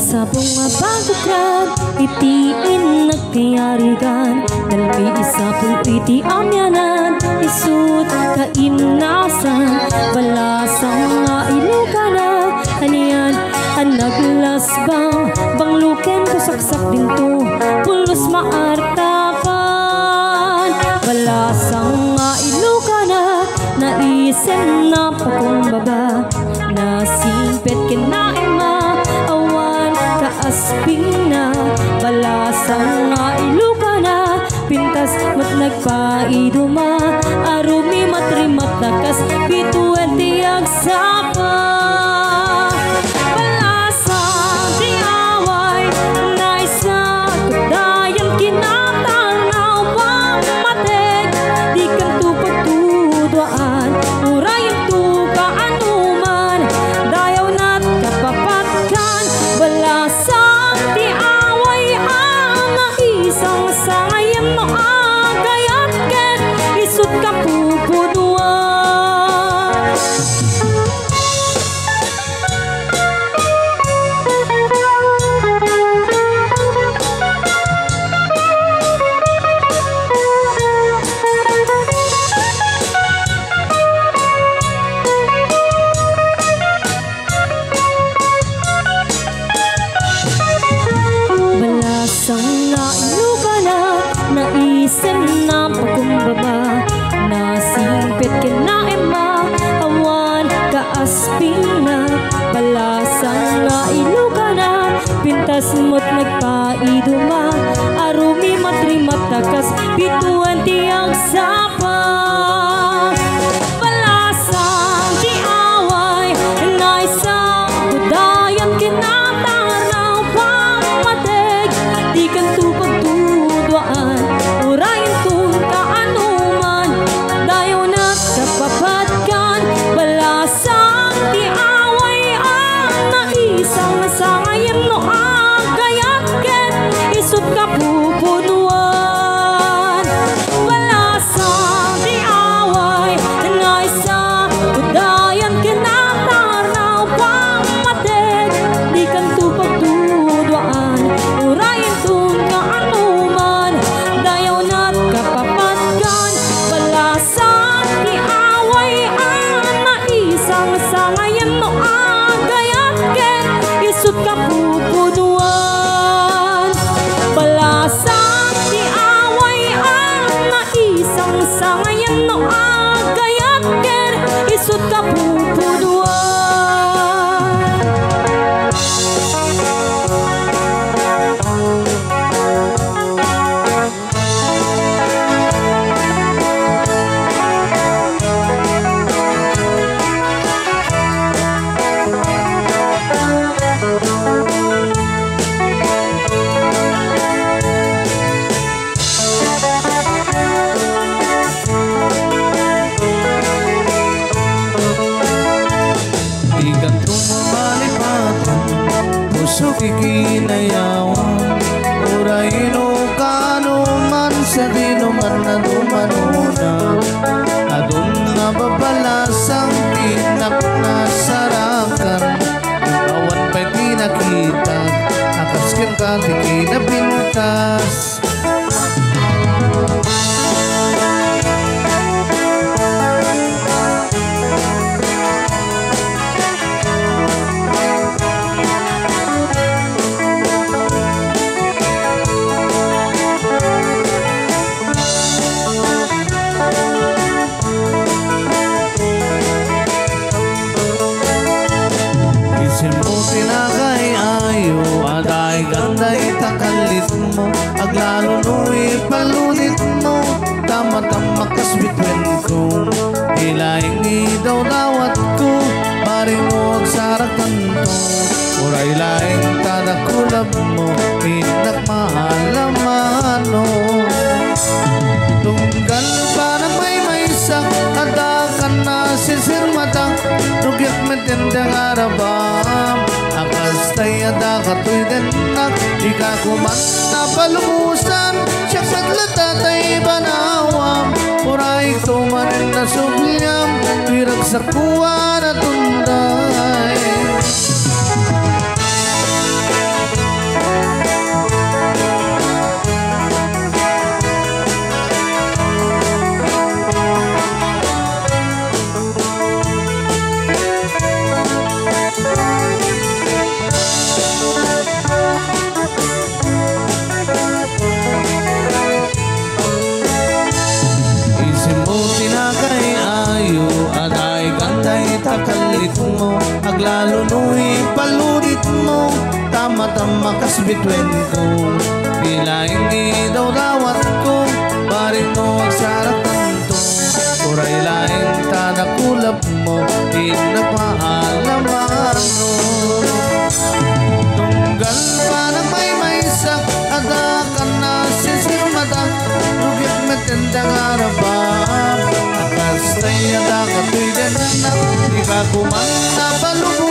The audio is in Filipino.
sa bunga bagukran itiin nagkayarigan dalmi isa pun iti amyanan isut kaimnasan balasang nga ilugana anian ang naglasbang bangluken ko saksak dinto pulos maartapan balasang nga ilugana naisen na pakumbaba nasimpet kinaima awan kaaspina balasang nga ilugana pintas mat nagpaiduma arumi matrimat nakas bituan tiag sapa balasang tiaway naisa kudayan kinatanaw pamatek di kan tupagtudwaan urayan tu kaanuman dayaw nat kapapatkan balasang tiaway ang isang sayang mo agayat ket isut kapupudwan balasang nga ilugana naisen na pakumbaba nasimpit kinaima awan kaaspina balasang nga ilugana pintas mo't nagpaiduma arumi matrimat takas bituan tiang sapa balasang tiaway naisa kudayan kinatanaw pamatek di kan tupagtudwaan urayan tun kaanuman dayaw nat kapapatkan balasang tiaway ang naisang sangayan no agayat ket isut kapupudwan balasang tiaway naisa kudayan kinatanaw pamatek di kan tupagtudwaan urayan tun kaanuman dayaw nat kapapatkan balasang tiaway ang naisang sangayan no agayat ket isut kapupudwan balasang tiaway ang naisang sangayan no agayat ket isut kapupudwan Di ganito mamalipatan puso kikinayawan urayin o kanuman sa dinuman na dumanuna adun nga babalasang pinak na sarakan awan pa'y tinakita akaskin ka di kinapintas isin mo tinakay ayo aday ganda itakalit mo aglalo no ipalunit mo tama-tama kasbitwen ko ilaing idaw dawat ko bari mo agsarakan to uray laing tadakulab mo pinakmahalamano tunggal parang may sak adakan na sisirmatang rugyat metendang arabam akas tayo da katoy denak di ka kuman na palumusan siya sadlata tayo banawam uray tumanin na subyam pirag sa kuwa na tunday kas bitwen ko Pilaing idaw-dawat ko Paring no agsaratan to Uray laing tanakulap mo Pinapaalaman no Tunggal pa na may sak Ada ka na sisirmata Rugit metendang arabam Akas tayo da katuy din na Di ka kumang napalubog